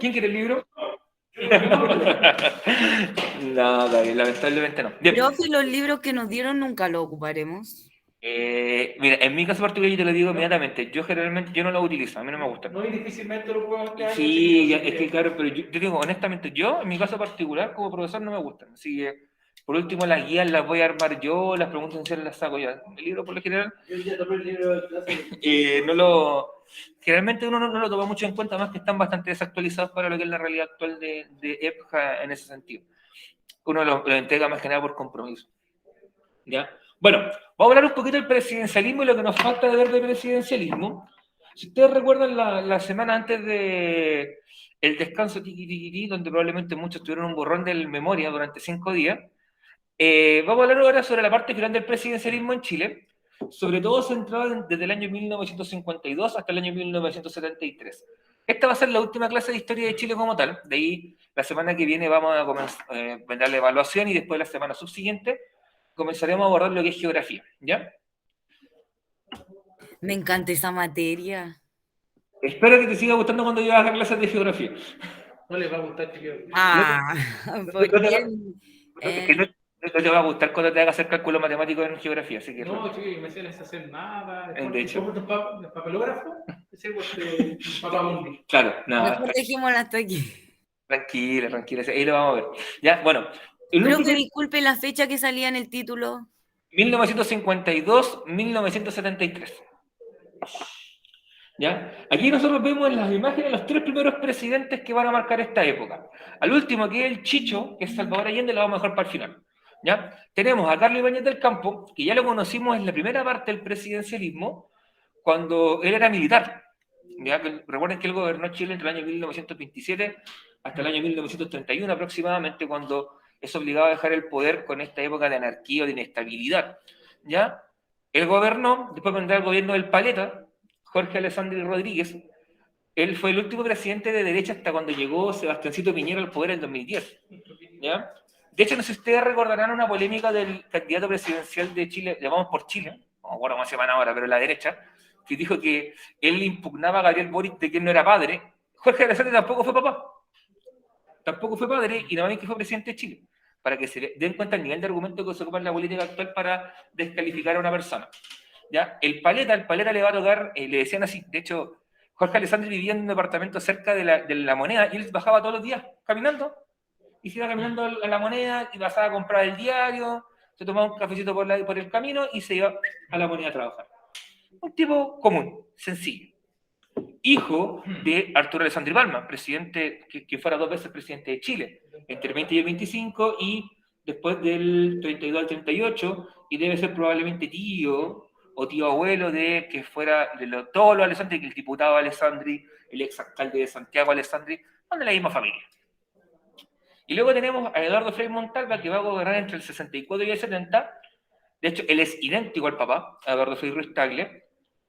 ¿Quién quiere el libro? No, Gabriel, lamentablemente no. Bien. Profe, los libros que nos dieron nunca los ocuparemos. Mira, en mi caso particular yo te lo digo inmediatamente, yo generalmente yo no los utilizo, a mí no me gustan. No, y difícilmente lo puedo hacer. Sí, es que claro, pero yo digo honestamente, yo en mi caso particular como profesor no me gustan, así que por último las guías las voy a armar yo, las preguntas iniciales las saco yo. El libro por lo general, Yo ya tomé el libro de clase. generalmente uno no lo toma mucho en cuenta, más que están bastante desactualizados para lo que es la realidad actual de EPJA en ese sentido. Uno lo entrega más que nada por compromiso. ¿Ya? Bueno, vamos a hablar un poquito del presidencialismo y lo que nos falta de ver del presidencialismo. Si ustedes recuerdan la semana antes de el descanso tiqui, donde probablemente muchos tuvieron un borrón de memoria durante 5 días, vamos a hablar ahora sobre la parte final del presidencialismo en Chile, sobre todo centrado desde el año 1952 hasta el año 1973. Esta va a ser la última clase de historia de Chile como tal. De ahí, la semana que viene vamos a comenzar la evaluación y después la semana subsiguiente comenzaremos a abordar lo que es geografía, ¿ya? Me encanta esa materia. Espero que te siga gustando cuando yo haga clases de geografía. No les va a gustar, tío. Ah, ¿por qué? No te va a gustar cuando te haga hacer cálculo matemático en geografía, así que... No, chico, me sé hacer nada. De hecho. ¿El papelógrafo? Es el papamundi. Claro, nada. Mejor dejémosla hasta aquí. Tranquila, ahí lo vamos a ver. Ya, bueno. Creo que disculpe la fecha que salía en el título. 1952-1973. ¿Ya? Aquí nosotros vemos en las imágenes los 3 primeros presidentes que van a marcar esta época. Al último, que es el Chicho, que es Salvador Allende, lo vamos a dejar para el final. ¿Ya? Tenemos a Carlos Ibáñez del Campo, que ya lo conocimos en la primera parte del presidencialismo, cuando él era militar. ¿Ya? Recuerden que él gobernó Chile entre el año 1927 hasta el año 1931 aproximadamente, cuando es obligado a dejar el poder con esta época de anarquía o de inestabilidad. ¿Ya? Él gobernó, después vendrá el gobierno del Paleta, Jorge Alessandri Rodríguez. Él fue el último presidente de derecha hasta cuando llegó Sebastiancito Piñera al poder en 2010. ¿Ya? De hecho, no sé si ustedes recordarán una polémica del candidato presidencial de Chile, llamamos por Chile, no me acuerdo cómo se llaman ahora, pero la derecha, que dijo que él impugnaba a Gabriel Boric de que él no era padre. Jorge Alessandri tampoco fue papá. Tampoco fue padre y nada más que fue presidente de Chile. Para que se den cuenta el nivel de argumento que se ocupa en la política actual para descalificar a una persona. ¿Ya? El paleta le va a tocar, le decían así, de hecho, Jorge Alessandri vivía en un departamento cerca de la Moneda y él bajaba todos los días caminando, y se iba caminando a la Moneda y pasaba a comprar el diario, se tomaba un cafecito por el camino y se iba a la Moneda a trabajar. Un tipo común, sencillo. Hijo de Arturo Alessandri Palma, presidente, que fuera 2 veces presidente de Chile, entre el 20 y el 25, y después del 32 al 38, y debe ser probablemente tío o tío abuelo de que fuera todos los Alessandri, que el diputado Alessandri, el ex alcalde de Santiago Alessandri, son de la misma familia. Y luego tenemos a Eduardo Frei Montalva, que va a gobernar entre el 64 y el 70. De hecho, él es idéntico al papá, a Eduardo Frei Ruiz Tagle.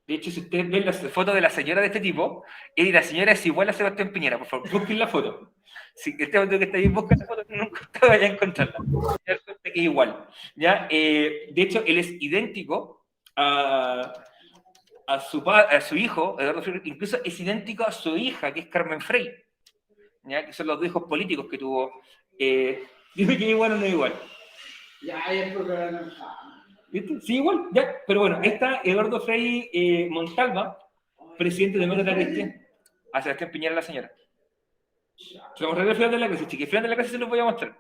De hecho, si ustedes ven las fotos de la señora de este tipo, y la señora es igual a Sebastián Piñera. Por favor, busquen la foto. Si este momento que está ahí, busquen la foto, nunca te vaya a encontrarla. Que es igual. ¿Ya? De hecho, él es idéntico a su hijo, Eduardo Frei, incluso es idéntico a su hija, que es Carmen Frei, ¿ya? Que son los 2 hijos políticos que tuvo. Dime que es igual o no es igual. Ya es programa. ¿Viste? Sí, igual, ya. Pero bueno, está Eduardo Frei Montalva, presidente de Método Cristian, a Sebastián Piñera, la señora. Se vamos a al final de la clase, chiquis. Al final de la clase se los voy a mostrar.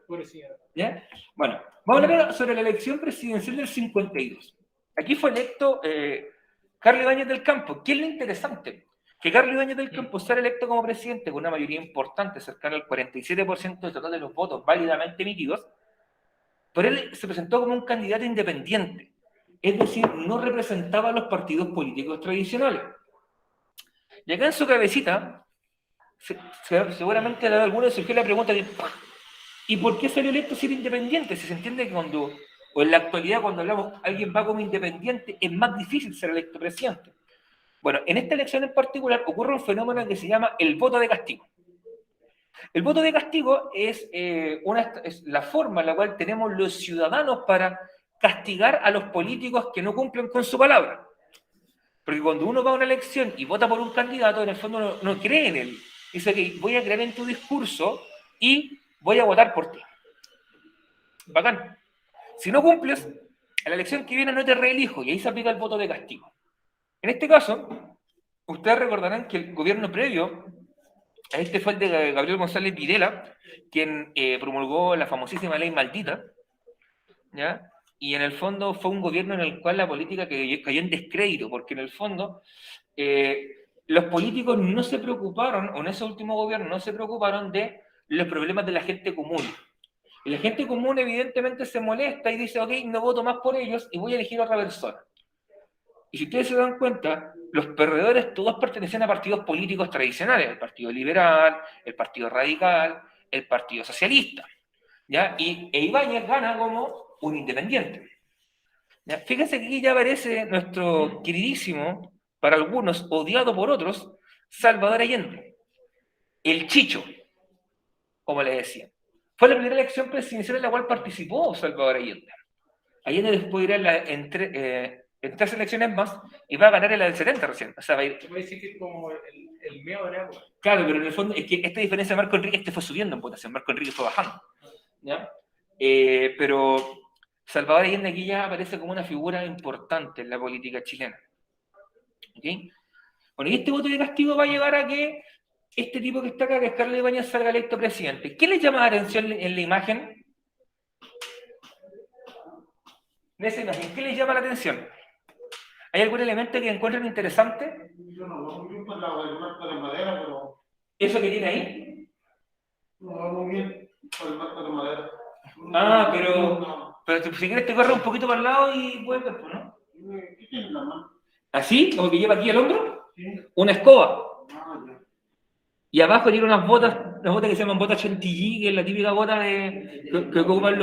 ¿Ya? Bueno, vamos a hablar sobre la elección presidencial del 52. Aquí fue electo Carlos Ibáñez del Campo. ¿Qué es lo interesante? Que Carlos Ibáñez del Campo sea electo como presidente con una mayoría importante, cercana al 47% del total de los votos válidamente emitidos, pero él se presentó como un candidato independiente, es decir, no representaba a los partidos políticos tradicionales. Y acá en su cabecita, seguramente a alguno surgió la pregunta de ¿y por qué salió electo ser independiente? Si se entiende que o en la actualidad cuando hablamos alguien va como independiente, es más difícil ser electo presidente. Bueno, en esta elección en particular ocurre un fenómeno que se llama el voto de castigo. El voto de castigo es la forma en la cual tenemos los ciudadanos para castigar a los políticos que no cumplen con su palabra. Porque cuando uno va a una elección y vota por un candidato, en el fondo no cree en él, Dice que voy a creer en tu discurso y voy a votar por ti. Bacán. Si no cumples, a la elección que viene no te reelijo y ahí se aplica el voto de castigo. En este caso, ustedes recordarán que el gobierno previo a este fue el de Gabriel González Videla, quien promulgó la famosísima ley maldita, ¿ya? Y en el fondo fue un gobierno en el cual la política cayó en descrédito, porque en el fondo los políticos no se preocuparon, o en ese último gobierno no se preocuparon de los problemas de la gente común. Y la gente común evidentemente se molesta y dice, ok, no voto más por ellos y voy a elegir a otra persona. Y si ustedes se dan cuenta, los perdedores todos pertenecían a partidos políticos tradicionales, el Partido Liberal, el Partido Radical, el Partido Socialista, ¿ya? Y Ibáñez gana como un independiente. ¿Ya? Fíjense que aquí ya aparece nuestro queridísimo, para algunos, odiado por otros, Salvador Allende, el Chicho, como le decían. Fue la primera elección presidencial en la cual participó Salvador Allende. Allende después irá en 3 elecciones más y va a ganar en la del 70 recién. O sea, va a ir... Se puede decir que es como el mío de agua. Claro, pero en el fondo es que esta diferencia de Marco Enrique fue subiendo en votación, Marco Enrique fue bajando. ¿Ya? Pero Salvador Allende aquí ya aparece como una figura importante en la política chilena. ¿Okay? Bueno, y este voto de castigo va a llevar a que este tipo que está acá, que es Carlos Ibáñez, salga electo presidente. ¿Qué le llama la atención en la imagen? De esa imagen, ¿qué les llama la atención? ¿Hay algún elemento que encuentren interesante? Yo no veo muy bien por la del marco de madera, pero ¿Eso que tiene ahí? no veo muy bien por el marco de madera. Ah, pero si quieres te corre un poquito para el lado y puedes ver, ¿no? ¿Qué tiene en la mano? ¿Así? ¿Como que lleva aquí el hombro? Sí. Una escoba. Ya. Y abajo tiene unas botas que se llaman botas chantilly, que es la típica bota que ocupan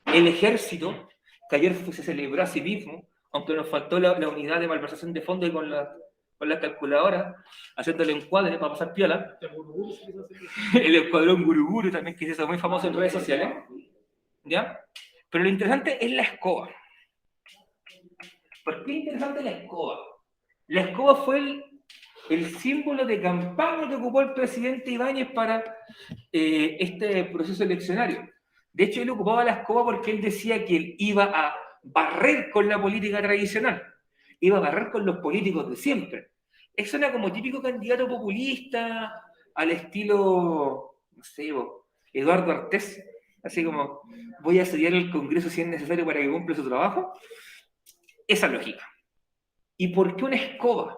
el ejército, que ayer se celebró a sí mismo, aunque nos faltó la unidad de malversación de fondos y con la calculadora, haciendo el encuadre para pasar piola. El escuadrón Guruguru también, que se hizo muy famoso en redes sociales. ¿Ya? Pero lo interesante es la escoba. ¿Por qué es interesante la escoba? La escoba fue el símbolo de campaña que ocupó el presidente Ibáñez para este proceso eleccionario. De hecho, él ocupaba la escoba porque él decía que él iba a barrer con la política tradicional, iba a barrer con los políticos de siempre. Eso era como típico candidato populista, al estilo, no sé, Eduardo Artés, así como voy a asediar el Congreso si es necesario para que cumpla su trabajo. Esa lógica. ¿Y por qué una escoba?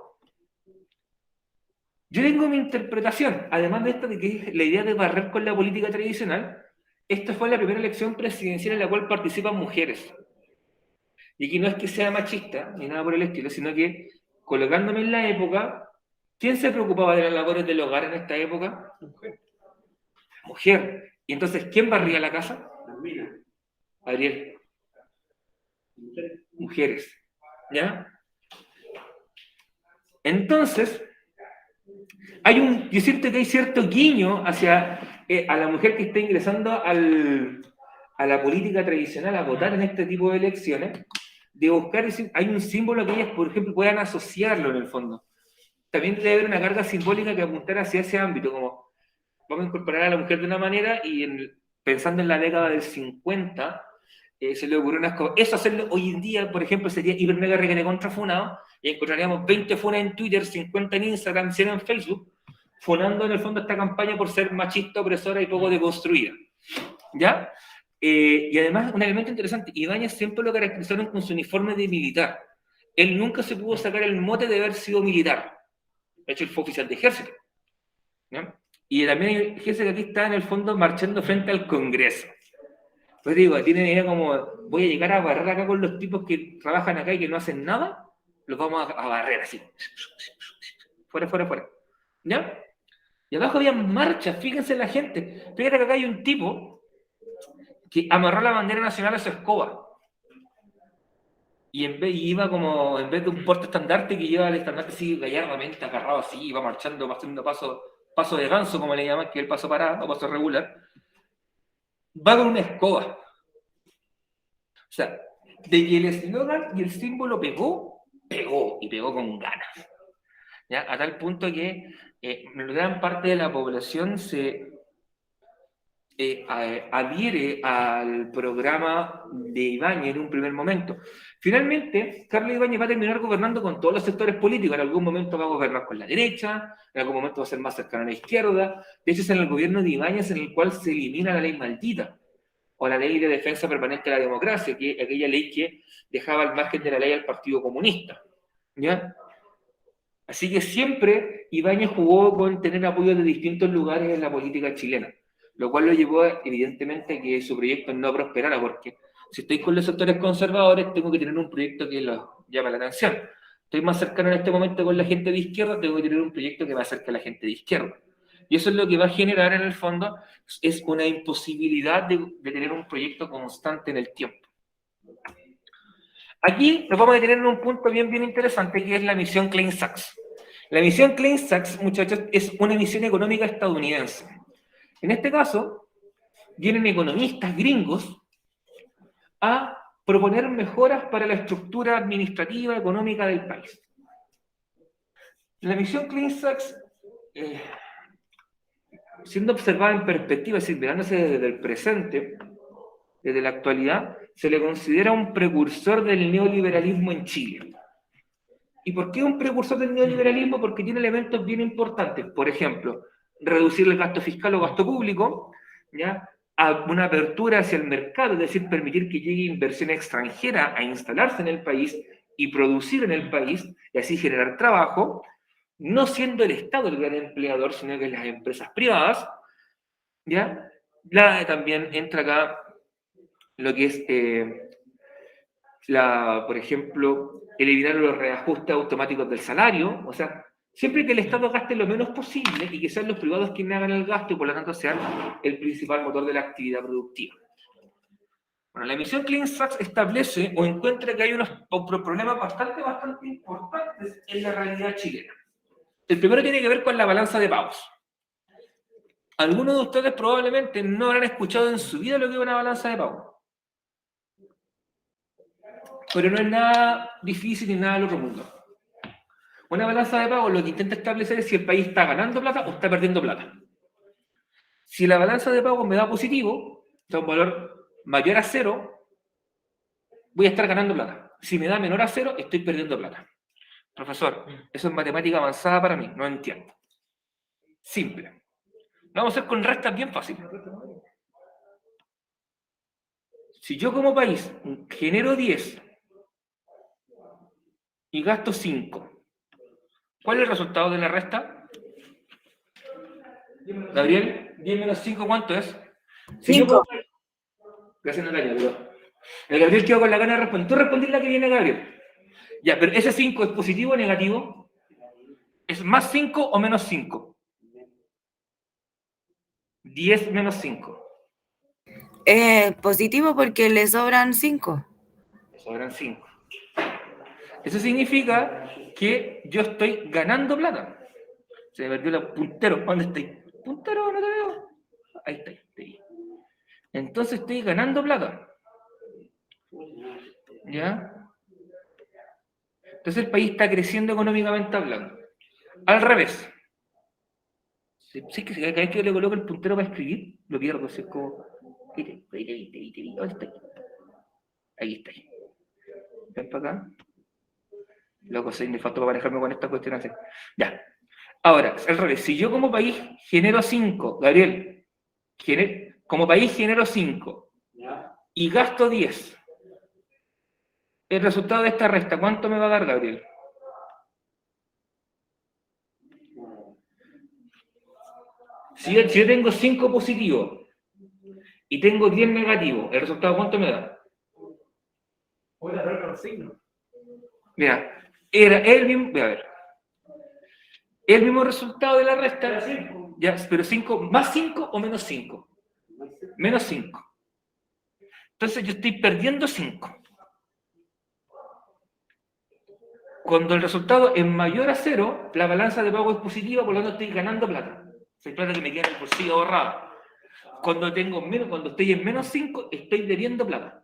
Yo tengo mi interpretación, además de esto de que es la idea de barrer con la política tradicional. Esta fue la primera elección presidencial en la cual participan mujeres. Y aquí no es que sea machista, ni nada por el estilo, sino que, colocándome en la época, ¿quién se preocupaba de las labores del hogar en esta época? Mujer. Mujer. Y entonces, ¿quién barría la casa? Las minas. Ariel. Mujeres. ¿Ya? Entonces, yo siento que hay cierto guiño hacia a la mujer que está ingresando a la política tradicional a votar en este tipo de elecciones, de buscar, hay un símbolo que ellas, por ejemplo, puedan asociarlo en el fondo. También debe haber una carga simbólica que apuntar hacia ese ámbito, como vamos a incorporar a la mujer de una manera y pensando en la década del 50, se le ocurrió unas cosas. Eso hacerlo hoy en día, por ejemplo, sería hiper mega requete contrafunado y encontraríamos 20 funas en Twitter, 50 en Instagram, 100 en Facebook, funando en el fondo esta campaña por ser machista, opresora y poco deconstruida. ¿Ya? Y además, un elemento interesante, Ibáñez siempre lo caracterizaron con su uniforme de militar. Él nunca se pudo sacar el mote de haber sido militar. De hecho, él fue oficial de ejército. ¿Ya? Y también fíjense que aquí está en el fondo marchando frente al Congreso. Pues digo, tienen idea como, voy a llegar a barrer acá con los tipos que trabajan acá y que no hacen nada, los vamos a barrer así. Fuera, fuera, fuera. ¿Ya? Y abajo había marchas, fíjense la gente. Fíjate que acá hay un tipo que amarró la bandera nacional a su escoba. Y iba como, en vez de un porte estandarte que lleva el estandarte así gallardamente agarrado así, iba marchando, haciendo paso de ganso, como le llaman, que es el paso parado o paso regular, va con una escoba. O sea, de que el eslogan y el símbolo pegó y pegó con ganas. ¿ya? A tal punto que gran parte de la población se adhiere al programa de Ibáñez en un primer momento. Finalmente, Carlos Ibáñez va a terminar gobernando con todos los sectores políticos. En algún momento va a gobernar con la derecha, en algún momento va a ser más cercano a la izquierda. De hecho, es en el gobierno de Ibáñez en el cual se elimina la ley maldita, o la ley de defensa permanente de la democracia, que es aquella ley que dejaba al margen de la ley al Partido Comunista. ¿Ya? Así que siempre Ibáñez jugó con tener apoyo de distintos lugares en la política chilena, lo cual lo llevó evidentemente a que su proyecto no prosperara, porque si estoy con los sectores conservadores tengo que tener un proyecto que los llame la atención. Estoy más cercano en este momento con la gente de izquierda, tengo que tener un proyecto que me acerque a la gente de izquierda. Y eso es lo que va a generar en el fondo, es una imposibilidad de tener un proyecto constante en el tiempo. Aquí nos vamos a detener en un punto bien interesante, que es la misión Klein-Sachs. La misión Klein-Sachs, muchachos, es una misión económica estadounidense. En este caso, vienen economistas gringos a proponer mejoras para la estructura administrativa económica del país. La misión Klein-Sachs, siendo observada en perspectiva, es decir, mirándose desde el presente, desde la actualidad, se le considera un precursor del neoliberalismo en Chile. ¿Y por qué un precursor del neoliberalismo? Porque tiene elementos bien importantes. Por ejemplo, reducir el gasto fiscal o gasto público, ¿ya? A una apertura hacia el mercado, es decir, permitir que llegue inversión extranjera a instalarse en el país y producir en el país, y así generar trabajo, no siendo el Estado el gran empleador, sino que las empresas privadas, ¿ya? También entra acá lo que es, por ejemplo, eliminar los reajustes automáticos del salario, o sea, siempre que el Estado gaste lo menos posible y que sean los privados quienes hagan el gasto y por lo tanto sean el principal motor de la actividad productiva. Bueno, la misión Klein-Sachs establece o encuentra que hay unos problemas bastante importantes en la realidad chilena. El primero tiene que ver con la balanza de pagos. Algunos de ustedes probablemente no habrán escuchado en su vida lo que es una balanza de pagos. Pero no es nada difícil ni nada del otro mundo. Una balanza de pagos lo que intenta establecer es si el país está ganando plata o está perdiendo plata. Si la balanza de pagos me da positivo, o sea, un valor mayor a 0, voy a estar ganando plata. Si me da menor a 0, estoy perdiendo plata. Profesor, eso es matemática avanzada para mí, no entiendo. Simple. Vamos a hacer con restas bien fáciles. Si yo como país genero 10 y gasto 5, ¿cuál es el resultado de la resta? Gabriel, 10 menos 5, ¿cuánto es? 5. Gracias, Natalia, pero el Gabriel quedó con la gana de responder. Tú respondís la que viene, Gabriel. Ya, pero ¿ese 5 es positivo o negativo? ¿Es más 5 o menos 5? 10 menos 5. Positivo porque le sobran 5. Le sobran 5. Eso significa que yo estoy ganando plata. Se me perdió el puntero. ¿Dónde estoy? Puntero, no te veo. Ahí está. Ahí. Entonces estoy ganando plata. ¿Ya? Entonces el país está creciendo económicamente hablando. Al revés. Sí, que cada vez que yo le coloco el puntero para escribir, lo pierdo. Es como... ¿Dónde está? Ahí está. Ven para acá. Loco, sí, me faltó para manejarme con esta cuestión así. Ya. Ahora, al revés. Si yo como país genero 5, Gabriel, como país genero 5 y gasto 10, el resultado de esta resta, ¿cuánto me va a dar, Gabriel? Si yo tengo 5 positivos y tengo 10 negativos, ¿el resultado cuánto me da? Voy a ver los signos. Mira, era el mismo, voy a ver, el mismo resultado de la resta, ya, pero 5, más 5 o menos 5, menos 5. Entonces yo estoy perdiendo 5. Cuando el resultado es mayor a 0, la balanza de pago es positiva, por lo tanto estoy ganando plata. Hay plata que me queda en el bolsillo ahorrada. Cuando estoy en menos 5, estoy debiendo plata.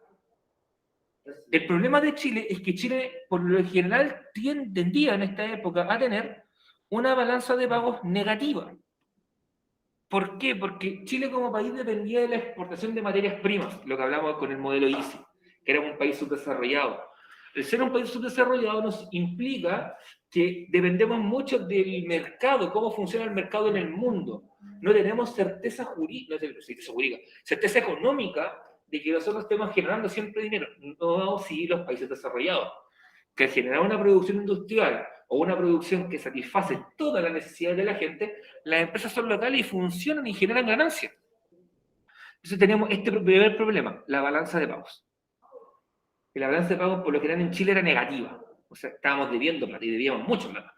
El problema de Chile es que Chile, por lo general, tendía en esta época a tener una balanza de pagos negativa. ¿Por qué? Porque Chile como país dependía de la exportación de materias primas, lo que hablamos con el modelo ICI, que era un país subdesarrollado. El ser un país subdesarrollado nos implica que dependemos mucho del mercado, cómo funciona el mercado en el mundo. No tenemos certeza jurídica, certeza económica de que nosotros estemos generando siempre dinero. No si los países desarrollados, que al generar una producción industrial o una producción que satisface todas las necesidades de la gente, las empresas son locales y funcionan y generan ganancias. Entonces tenemos este primer problema, la balanza de pagos. Y la balanza de pagos por lo general en Chile era negativa. O sea, estábamos debiendo plata y debíamos mucho plata.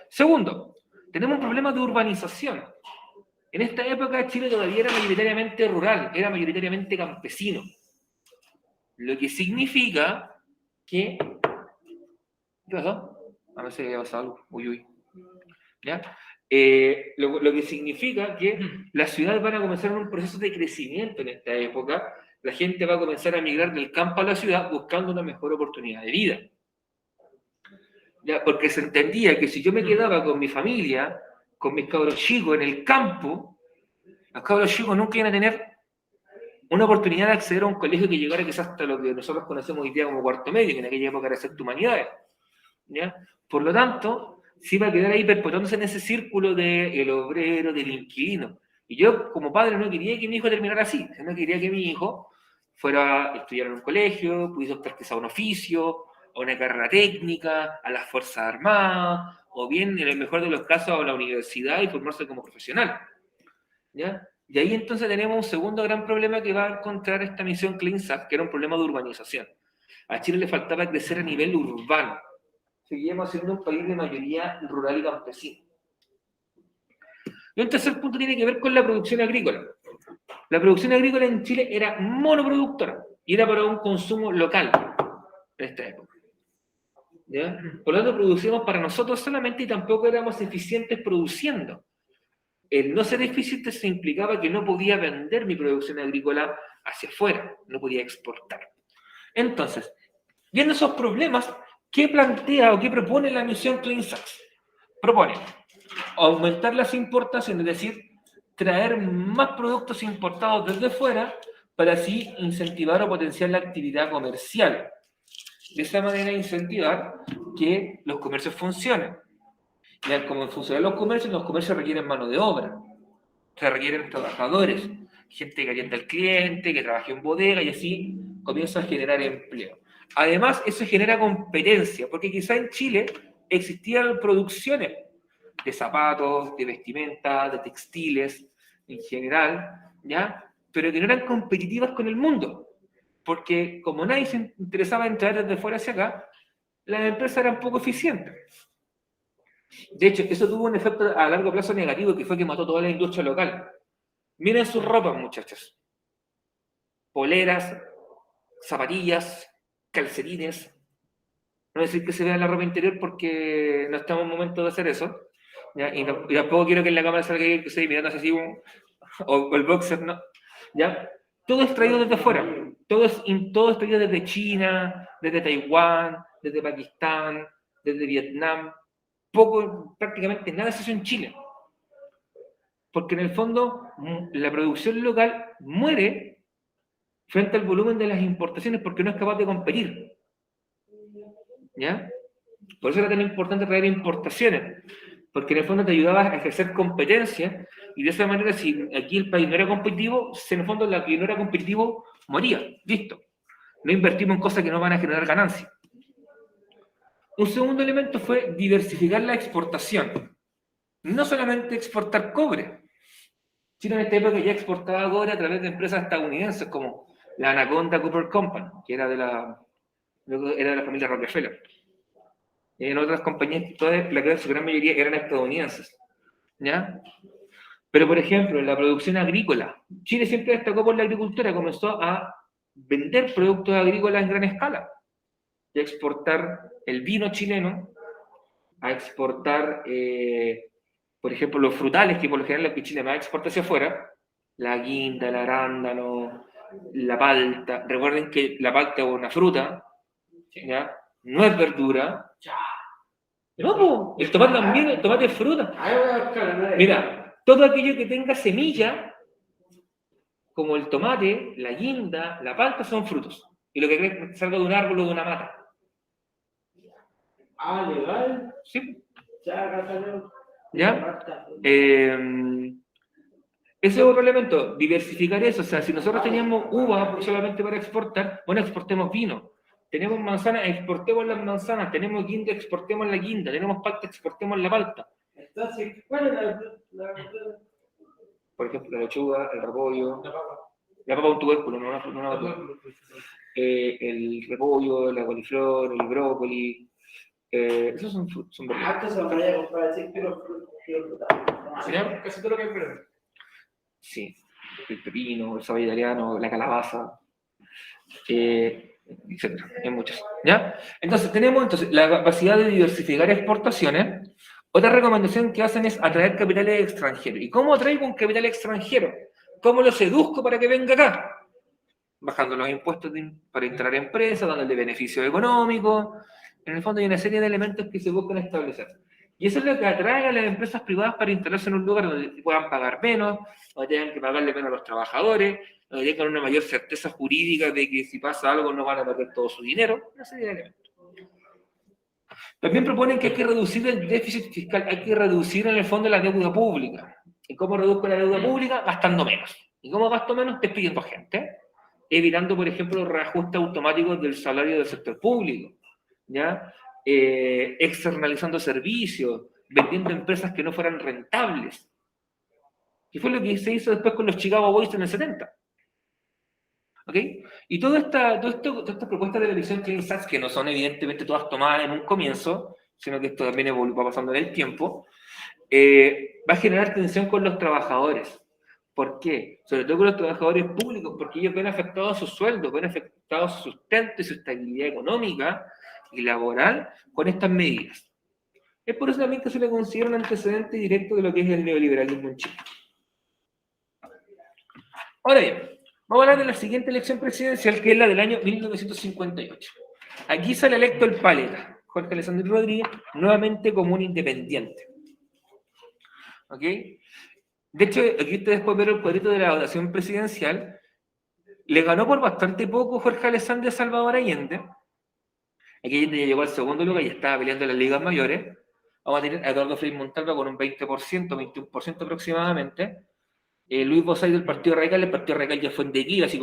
Segundo, tenemos un problema de urbanización. En esta época Chile todavía era mayoritariamente rural, era mayoritariamente campesino. Lo que significa que... ¿Qué pasó? A ver si había pasado algo. Uy, uy. ¿Ya? Lo que significa que las ciudades van a comenzar un proceso de crecimiento en esta época. La gente va a comenzar a migrar del campo a la ciudad buscando una mejor oportunidad de vida. ¿Ya? Porque se entendía que si yo me quedaba con mi familia, con mis cabros chicos en el campo, los cabros chicos nunca iban a tener una oportunidad de acceder a un colegio que llegara quizás hasta lo que nosotros conocemos hoy día como cuarto medio, que en aquella época era sexto humanidades. ¿Ya? Por lo tanto, se iba a quedar ahí perpetuándose en ese círculo del obrero, del inquilino. Y yo, como padre, no quería que mi hijo terminara así. No quería que mi hijo fuera a estudiar en un colegio, pudiese optar quizá a un oficio, a una carrera técnica, a las Fuerzas Armadas, o bien, en el mejor de los casos, a la universidad y formarse como profesional. ¿Ya? Y ahí entonces tenemos un segundo gran problema que va a encontrar esta misión CleanSat, que era un problema de urbanización. A Chile le faltaba crecer a nivel urbano. Seguíamos siendo un país de mayoría rural y campesina. Y un tercer punto tiene que ver con la producción agrícola. La producción agrícola en Chile era monoproductora y era para un consumo local en esta época. ¿Ya? Por lo tanto, producíamos para nosotros solamente y tampoco éramos eficientes produciendo. El no ser eficiente se implicaba que no podía vender mi producción agrícola hacia afuera, no podía exportar. Entonces, viendo esos problemas, ¿qué plantea o qué propone la misión CleanSat? Propone aumentar las importaciones, es decir, traer más productos importados desde fuera para así incentivar o potenciar la actividad comercial. De esa manera incentivar que los comercios funcionen. Y como funcionan los comercios requieren mano de obra, se requieren trabajadores, gente que atienda al cliente, que trabaje en bodega y así comienza a generar empleo. Además, eso genera competencia, porque quizá en Chile existían producciones de zapatos, de vestimenta, de textiles en general, ¿ya? Pero que no eran competitivas con el mundo, porque como nadie se interesaba en traer desde fuera hacia acá, las empresas eran poco eficientes. De hecho, eso tuvo un efecto a largo plazo negativo, que fue que mató toda la industria local. Miren sus ropas, muchachos. Poleras, zapatillas, calcetines. No decir que se vea la ropa interior porque no estamos en momento de hacer eso. ¿Ya? Y tampoco quiero que en la cámara salga alguien que esté mirando así o el boxer, ¿no? ¿Ya? Todo es traído desde fuera. Todo es traído desde China, desde Taiwán, desde Pakistán, desde Vietnam. Prácticamente nada se hace en Chile. Porque en el fondo la producción local muere frente al volumen de las importaciones porque no es capaz de competir. ¿Ya? Por eso era tan importante traer importaciones, porque en el fondo te ayudaba a ejercer competencia y de esa manera si aquí el país no era competitivo, en el fondo la que no era competitivo moría, listo. No invertimos en cosas que no van a generar ganancias. Un segundo elemento fue diversificar la exportación. No solamente exportar cobre. Chile en esta época ya exportaba cobre a través de empresas estadounidenses como la Anaconda Copper Company, que era de la familia Rockefeller. En otras compañías, su gran mayoría eran estadounidenses. ¿Ya? Pero, por ejemplo, en la producción agrícola, Chile siempre destacó por la agricultura, comenzó a vender productos agrícolas en gran escala, y a exportar el vino chileno, a exportar, por ejemplo, los frutales, que por lo general lo que Chile más exporta hacia afuera, la guinda, el arándano, la palta. Recuerden que la palta es una fruta, ¿ya? No es verdura, No, po, el tomate también, el tomate es fruta. Ahí voy a buscar, Mira, todo aquello que tenga semilla, como el tomate, la guinda, la palta, son frutos. Y lo que salga de un árbol o de una mata. Ah, legal. ¿Sí? Ya, acá salió. ¿Ya? Ese es otro elemento, diversificar eso. O sea, si nosotros teníamos uva solamente para exportar, bueno, exportemos vino. Tenemos manzanas, exportemos las manzanas. Tenemos guinda, exportemos la guinda. Tenemos palta, exportemos la palta. Entonces, ¿cuál es la Por ejemplo, la lechuga, el repollo. La papa es un tubérculo, no una el repollo, la coliflor, el brócoli. Esos son verduras. Actos se van a comprar así, pero ¿Ya? casi todo lo que hay pero. Sí, el pepino, el cebolla italiano, la calabaza, etcétera. Hay muchos. ¿Ya? Entonces, tenemos la capacidad de diversificar exportaciones. Otra recomendación que hacen es atraer capitales extranjeros. ¿Y cómo atraigo un capital extranjero? ¿Cómo lo seduzco para que venga acá? Bajando los impuestos para instalar empresas, dándole beneficios económicos. En el fondo hay una serie de elementos que se buscan establecer. Y eso es lo que atrae a las empresas privadas para instalarse en un lugar donde puedan pagar menos, donde tengan que pagarle menos a los trabajadores, donde tengan una mayor certeza jurídica de que si pasa algo no van a perder todo su dinero. Una serie de elementos. También proponen que hay que reducir el déficit fiscal, hay que reducir en el fondo la deuda pública. ¿Y cómo reduzco la deuda pública? Gastando menos. ¿Y cómo gasto menos? Despidiendo gente. Evitando, por ejemplo, los reajustes automáticos del salario del sector público. ¿Ya? Externalizando servicios, vendiendo empresas que no fueran rentables. Y fue lo que se hizo después con los Chicago Boys en el 70. ¿Ok? Y todas estas propuestas de la visión Clean Sachs, que no son evidentemente todas tomadas en un comienzo, sino que esto también va pasando en el tiempo, va a generar tensión con los trabajadores. ¿Por qué? Sobre todo con los trabajadores públicos, porque ellos ven afectados sus sueldos, ven afectados su sustento y su estabilidad económica y laboral con estas medidas. Es por eso también que se le considera un antecedente directo de lo que es el neoliberalismo en Chile. Ahora bien, vamos a hablar de la siguiente elección presidencial, que es la del año 1958. Aquí sale electo el paleta, Jorge Alessandri Rodríguez, nuevamente como un independiente. ¿Ok? De hecho, aquí ustedes pueden ver el cuadrito de la votación presidencial. Le ganó por bastante poco Jorge Alessandri a Salvador Allende. Aquí Allende ya llegó al segundo lugar y estaba peleando en las ligas mayores. Vamos a tener a Eduardo Frei Montalva con un 20%, 21% aproximadamente. Luis Bosay del Partido Radical, el Partido Radical ya fue en declive, así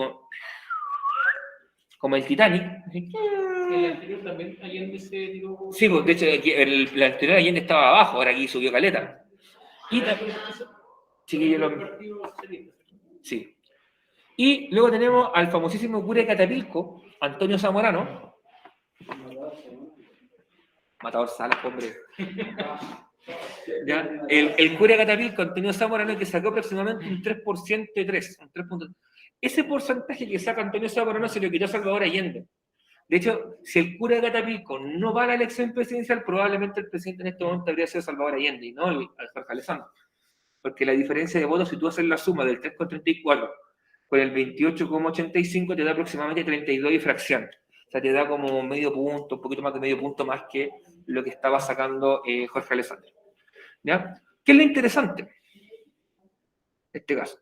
como el Titanic. El anterior también, Allende se tiró. Sí, pues, de hecho, el anterior Allende estaba abajo, ahora aquí subió caleta. Y sí. Y luego tenemos al famosísimo cura de Catapilco, Antonio Zamorano. Matador Salas, hombre. ¿Ya? El cura de Catapilco, Antonio Zamorano, que sacó aproximadamente un 3% de 3. Ese porcentaje que saca Antonio Zamorano se lo quitó a Salvador Allende. De hecho, si el cura de Catapilco no va a la elección presidencial, probablemente el presidente en este momento habría sido Salvador Allende y no el Jorge Alessandri. Porque la diferencia de votos, si tú haces la suma del 3,34 con el 28,85, te da aproximadamente 32 y fracción. O sea, te da como medio punto, un poquito más de medio punto más que lo que estaba sacando Jorge Alessandri. ¿Ya? ¿Qué es lo interesante? Este caso.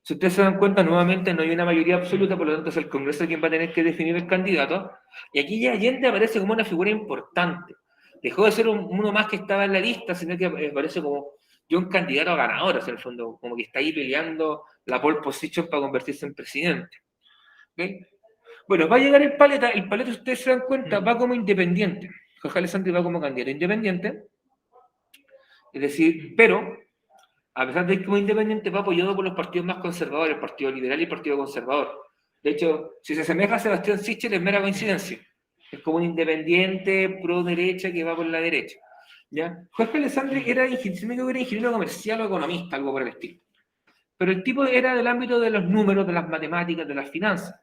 Si ustedes se dan cuenta, nuevamente no hay una mayoría absoluta, por lo tanto es el Congreso quien va a tener que definir el candidato. Y aquí ya Allende aparece como una figura importante. Dejó de ser uno más que estaba en la lista, sino que aparece como un candidato a ganador, en el fondo, como que está ahí peleando la pole position para convertirse en presidente. ¿Okay? Bueno, va a llegar el paleta, si ustedes se dan cuenta, va como independiente. Jorge Alessandri va como candidato independiente, es decir, pero a pesar de que como independiente va apoyado por los partidos más conservadores, el Partido Liberal y el Partido Conservador. De hecho, si se asemeja a Sebastián Sichel es mera coincidencia. Es como un independiente pro derecha que va por la derecha. ¿Ya? Jorge Alessandri era ingeniero comercial o economista, algo por el estilo. Pero el tipo era del ámbito de los números, de las matemáticas, de las finanzas.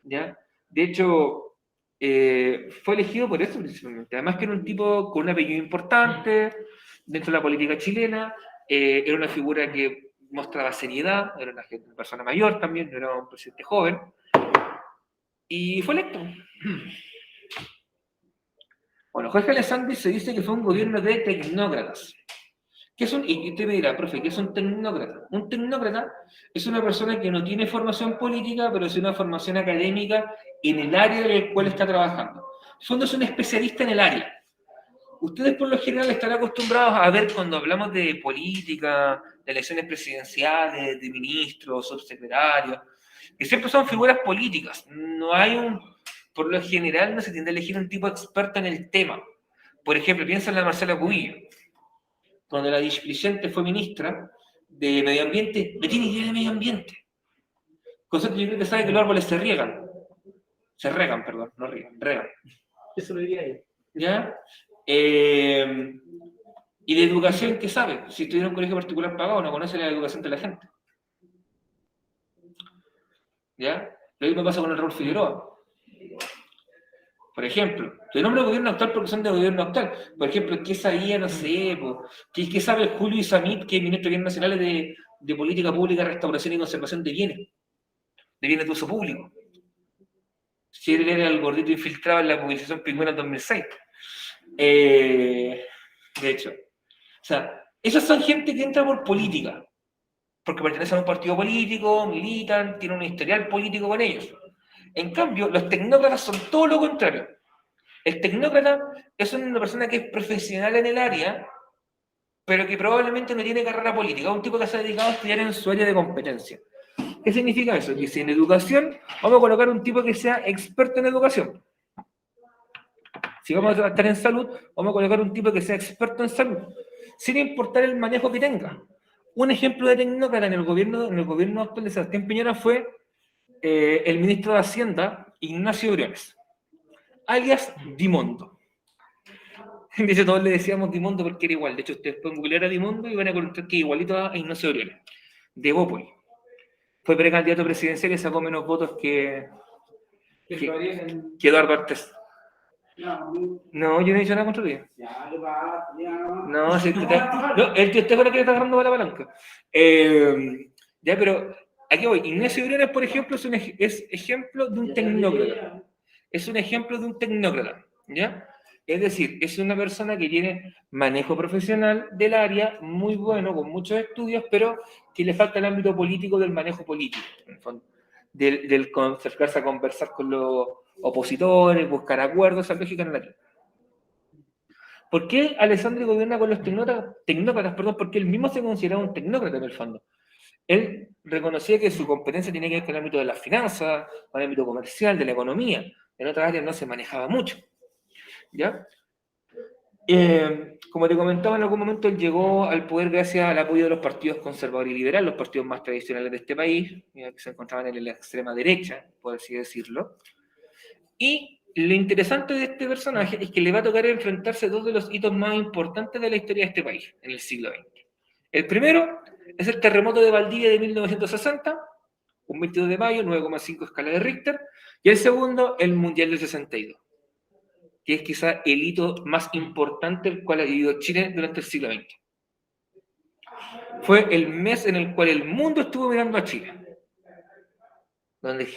¿Ya? De hecho, fue elegido por eso principalmente. Además que era un tipo con un apellido importante dentro de la política chilena. Era una figura que mostraba seriedad, era una persona mayor también, no era un presidente joven. Y fue electo. Bueno, Jorge Alessandri se dice que fue un gobierno de tecnócratas. Y usted me dirá, profe, ¿qué es un tecnócrata? Un tecnócrata es una persona que no tiene formación política, pero es una formación académica en el área en el cual está trabajando. En el fondo es un especialista en el área. Ustedes por lo general están acostumbrados a ver cuando hablamos de política, de elecciones presidenciales, de ministros, subsecretarios, que siempre son figuras políticas. Por lo general no se tiende a elegir un tipo experto en el tema. Por ejemplo, piensa en la Marcela Cubillo. Cuando la displicente fue ministra de Medio Ambiente, no tiene idea de medio ambiente. Concepto yo creo que sabe que los árboles se riegan. Se regan, perdón, no riegan, regan. Eso lo diría yo. ¿Ya? Y de educación, ¿qué sabe? Si estuviera en un colegio particular pagado, no conoce la educación de la gente. ¿Ya? Lo mismo pasa con el Raúl Figueroa. Por ejemplo, te nombro gobierno actual porque son de gobierno actual. Por ejemplo, ¿qué sabía, no sé, qué sabe Julio Isamit, que es ministro de Bienes Nacionales de Política Pública, Restauración y Conservación de bienes de uso público? Si él era el gordito infiltrado en la movilización pingüina en 2006. De hecho. O sea, esos son gente que entra por política, porque pertenecen a un partido político, militan, tienen un historial político con ellos. En cambio, los tecnócratas son todo lo contrario. El tecnócrata es una persona que es profesional en el área, pero que probablemente no tiene carrera política, un tipo que se ha dedicado a estudiar en su área de competencia. ¿Qué significa eso? Que si en educación vamos a colocar un tipo que sea experto en educación. Si vamos a estar en salud, vamos a colocar un tipo que sea experto en salud, sin importar el manejo que tenga. Un ejemplo de tecnócrata en el gobierno actual de Sebastián Piñera fue el ministro de Hacienda, Ignacio Briones, alias Dimondo. De hecho, todos le decíamos Dimondo porque era igual. De hecho, ustedes pueden googlear a Dimondo y van a encontrar que es igualito a Ignacio Briones, de Bópoli. Fue precandidato presidencial y sacó menos votos que Eduardo Artés. No, yo no he dicho nada contra ti. No, si el tío Esteban que le está agarrando para la palanca. Ya, pero aquí voy. Ignacio Briones, por ejemplo, es ejemplo de un tecnócrata. Es un ejemplo de un tecnócrata, ¿ya? Es decir, es una persona que tiene manejo profesional del área muy bueno, con muchos estudios, pero que le falta el ámbito político del manejo político, en el fondo. Del acercarse a conversar con los opositores, buscar acuerdos, esa lógica no la tiene. ¿Por qué Alessandri gobierna con los tecnócratas? Porque él mismo se consideraba un tecnócrata en el fondo. Él reconocía que su competencia tenía que ver con el ámbito de las finanzas, con el ámbito comercial, de la economía. En otras áreas no se manejaba mucho. ¿Ya? Como te comentaba, en algún momento él llegó al poder gracias al apoyo de los partidos conservador y liberal, los partidos más tradicionales de este país, que se encontraban en la extrema derecha, por así decirlo. Y lo interesante de este personaje es que le va a tocar enfrentarse a dos de los hitos más importantes de la historia de este país, en el siglo XX. El primero es el terremoto de Valdivia de 1960, un 22 de mayo, 9,5 escala de Richter, y el segundo, el Mundial del 62. Que es quizá el hito más importante el cual ha vivido Chile durante el siglo XX. Fue el mes en el cual el mundo estuvo mirando a Chile, donde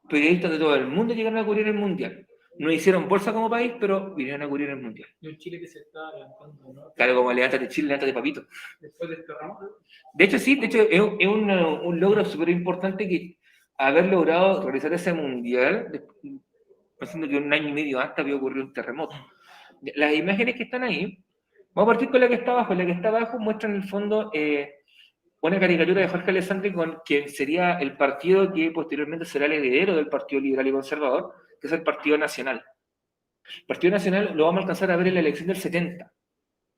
periodistas de todo el mundo llegaron a cubrir el Mundial. No hicieron bolsa como país, pero vinieron a cubrir el Mundial. Y un Chile que se está levantando, ¿no? Claro, como levántate Chile, levántate papito. Después del terremoto. De hecho, sí, es un logro súper importante que haber logrado realizar ese Mundial, pensando que un año y medio antes había ocurrido un terremoto. Las imágenes que están ahí, vamos a partir con la que está abajo. La que está abajo muestra en el fondo una caricatura de Jorge Alessandri con quien sería el partido que posteriormente será el heredero del Partido Liberal y Conservador, que es el Partido Nacional. El Partido Nacional lo vamos a alcanzar a ver en la elección del 70,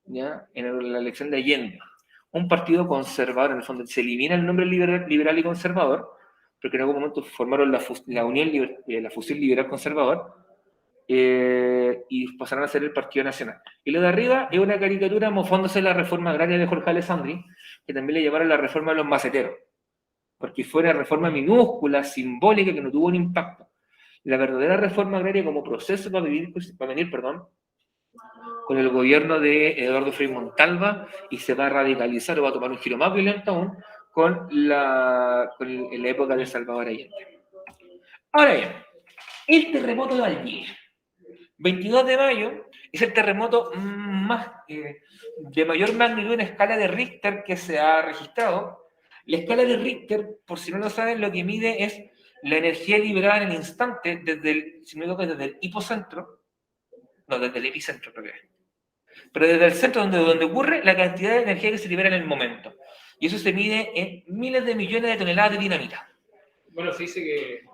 ¿ya? En la elección de Allende. Un partido conservador, en el fondo, se elimina el nombre liberal y conservador, porque en algún momento formaron la Unión, la Fusión Liberal Conservador, y pasaron a ser el Partido Nacional. Y lo de arriba es una caricatura mofándose de la reforma agraria de Jorge Alessandri, que también le llamaron la reforma de los maceteros, porque fue una reforma minúscula, simbólica, que no tuvo un impacto. La verdadera reforma agraria como proceso va a venir con el gobierno de Eduardo Frei Montalva, y se va a radicalizar o va a tomar un giro más violento aún en la época de Salvador Allende. Ahora bien, el terremoto de Valdivia, 22 de mayo, Es el terremoto de mayor magnitud en escala de Richter que se ha registrado. La escala de Richter, por si no lo saben, lo que mide es la energía liberada en el instante si no me equivoco, desde el hipocentro, no, desde el epicentro creo que es. Pero desde el centro donde ocurre la cantidad de energía que se libera en el momento. Y eso se mide en miles de millones de toneladas de dinamita. Bueno, se dice que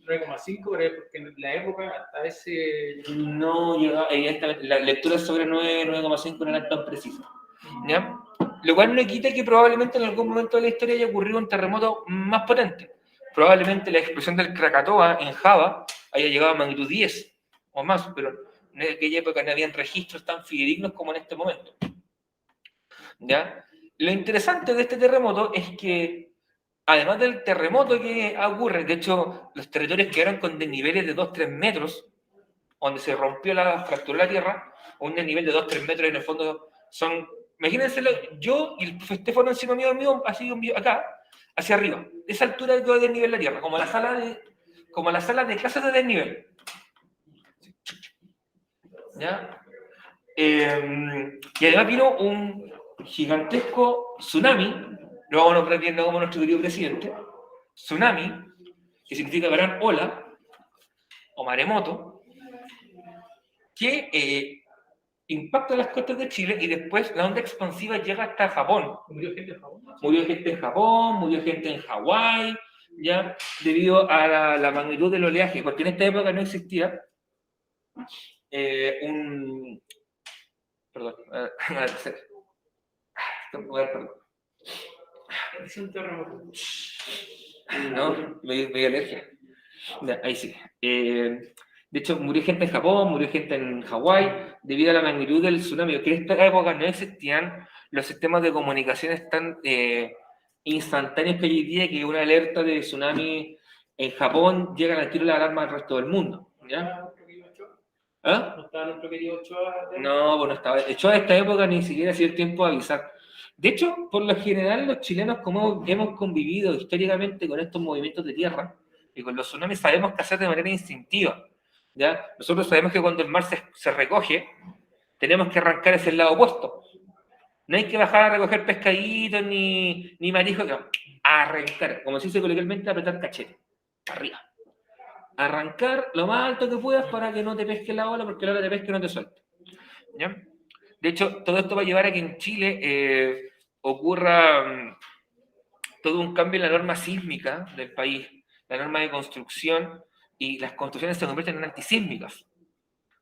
9,5, pero es porque en la época hasta ese... No llega, evidentemente, las lecturas sobre 9,5 no eran tan precisas. ¿Ya? Lo cual no quita que probablemente en algún momento de la historia haya ocurrido un terremoto más potente. Probablemente la explosión del Krakatoa en Java haya llegado a magnitud 10 o más, pero en aquella época no habían registros tan fidedignos como en este momento. ¿Ya? Lo interesante de este terremoto es que, además del terremoto que ocurre, de hecho, los territorios quedaron con desniveles de 2-3 metros, donde se rompió fracturó la tierra, un desnivel de 2-3 metros en el fondo son, imagínenselo, yo y el profe Estefano encima mío, así acá, hacia arriba, de esa altura quedó desnivel la tierra, como la sala de clases de desnivel. ¿Ya? Y además vino un gigantesco tsunami, lo vamos a nombrar bien como nuestro querido presidente, tsunami, que significa gran ola, o maremoto, que impacta las costas de Chile y después la onda expansiva llega hasta Japón. ¿Murió gente en Japón? Murió gente en Japón, murió gente en Hawái, ya, debido a la magnitud del oleaje, porque en esta época no existía perdón, perdón. Es un terremoto. No, me dio alergia. Ya, ahí sí. De hecho, murió gente en Japón, murió gente en Hawái, debido a la magnitud del tsunami, porque en esta época no existían los sistemas de comunicaciones tan instantáneos que hoy día, que una alerta de tsunami en Japón llega al tiro de la alarma al resto del mundo. ¿Ya? ¿Ah? ¿No estaba nuestro querido Ochoa? No, pues no estaba. De hecho, a esta época ni siquiera ha sido el tiempo de avisar. De hecho, por lo general, los chilenos, como hemos convivido históricamente con estos movimientos de tierra y con los tsunamis, sabemos qué hacer de manera instintiva. ¿Ya? Nosotros sabemos que cuando el mar se recoge, tenemos que arrancar hacia el lado opuesto. No hay que bajar a recoger pescaditos ni mariscos, no. A arrancar, como se dice coloquialmente, apretar cachete, arriba. Arrancar lo más alto que puedas para que no te pesque la ola, porque la ola te pesque y no te suelte. ¿Ya? De hecho, todo esto va a llevar a que en Chile ocurra todo un cambio en la norma sísmica del país, la norma de construcción, y las construcciones se convierten en antisísmicas.